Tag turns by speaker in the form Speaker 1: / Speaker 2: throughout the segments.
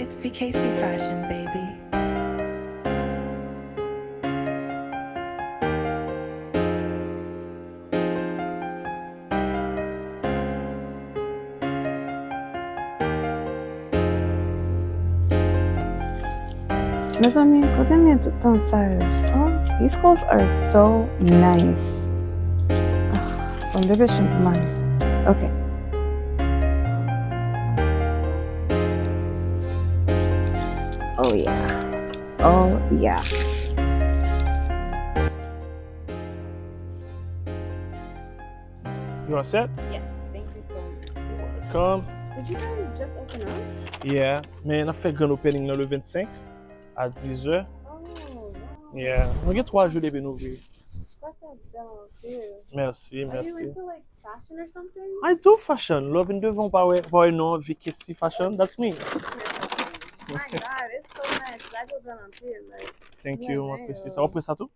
Speaker 1: It's VKC fashion, baby.
Speaker 2: Mes amis, écoutez bien tout le temps ça. Oh, these clothes are so nice. From the vision, man. Okay. Oh yeah. Oh yeah.
Speaker 3: You all set?
Speaker 2: Yes, thank you so much.
Speaker 3: Welcome.
Speaker 2: Did you guys just open up?
Speaker 3: Yeah. Men, on fait grand opening le 25 à 10h.
Speaker 2: Oh, wow.
Speaker 3: Yeah. On a 3 jours de ouvrir.
Speaker 2: That's a down too.
Speaker 3: Merci,
Speaker 2: Are you
Speaker 3: merci.
Speaker 2: into like fashion or something?
Speaker 3: I do fashion. Love and devon pas no VKC fashion. That's me.
Speaker 2: My God, it's so nice. I go down on too. Like,
Speaker 3: Thank
Speaker 2: yeah,
Speaker 3: you.
Speaker 2: man.
Speaker 3: Merci. Ça va ça tout?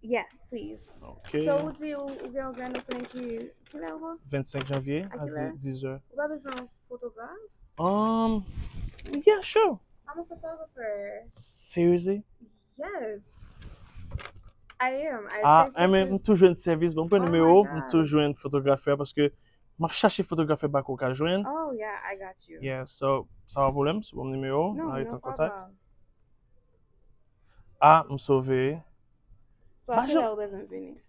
Speaker 2: yes, please.
Speaker 3: OK.
Speaker 2: So, what's the girl grand opening que leva?
Speaker 3: 25 janvier à
Speaker 2: Aquilo é?
Speaker 3: 10h.
Speaker 2: Vai ver um photograph?
Speaker 3: Yeah, sure.
Speaker 2: I'm a photographer.
Speaker 3: Seriously?
Speaker 2: Yes. I am.
Speaker 3: Ah,
Speaker 2: take
Speaker 3: mais
Speaker 2: pictures.
Speaker 3: toujours un service. Bon, pour
Speaker 2: Oh
Speaker 3: numéro,
Speaker 2: my God.
Speaker 3: toujours un photographe parce que je cherche photographe pas qu'on joindre.
Speaker 2: Oh, yeah, I got you.
Speaker 3: Yeah, so, ça va problème, c'est bon numéro,
Speaker 2: No,
Speaker 3: on est
Speaker 2: no
Speaker 3: en contact.
Speaker 2: problem.
Speaker 3: Ah, me sauver.
Speaker 2: So,
Speaker 3: Bah,
Speaker 2: I feel I live in Vinny.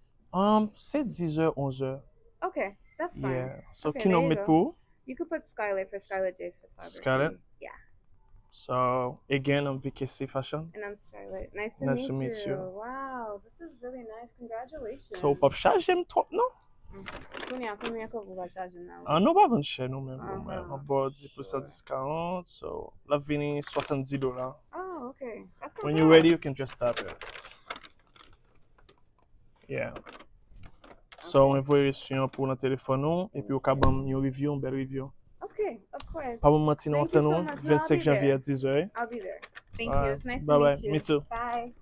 Speaker 3: C'est 10h, 11h.
Speaker 2: Okay, that's fine.
Speaker 3: Yeah. So,
Speaker 2: Okay,
Speaker 3: qui nous
Speaker 2: there you
Speaker 3: met
Speaker 2: go.
Speaker 3: pour?
Speaker 2: You could put Skylight for Skylight J's photography.
Speaker 3: Skylight?
Speaker 2: Yeah,
Speaker 3: So, again, I'm VKC Fashion.
Speaker 2: and I'm Skylight. Nice to meet you. Wow, this is really nice. Congratulations.
Speaker 3: So, pop charge m trop, non?
Speaker 2: Sonia, come here, come over, charge now.
Speaker 3: Ah, non, pas vendre cher, non, même.
Speaker 2: Uh-huh.
Speaker 3: On bord 10% discount. So, la vini $70.
Speaker 2: Oh, okay. That's not
Speaker 3: When
Speaker 2: bad.
Speaker 3: you're ready, you can just stop it. Yeah. So, on va reçu un pour notre téléphone, et puis au cas où une review, une belle review.
Speaker 2: Okay, of course.
Speaker 3: Pas mentir,
Speaker 2: Thank you so
Speaker 3: non,
Speaker 2: much. No, I'll
Speaker 3: 25
Speaker 2: be
Speaker 3: janvier
Speaker 2: there.
Speaker 3: à 10h.
Speaker 2: I'll be there. Thank
Speaker 3: All
Speaker 2: you.
Speaker 3: right.
Speaker 2: It's nice
Speaker 3: Bye-bye.
Speaker 2: to meet you.
Speaker 3: Me too.
Speaker 2: Bye.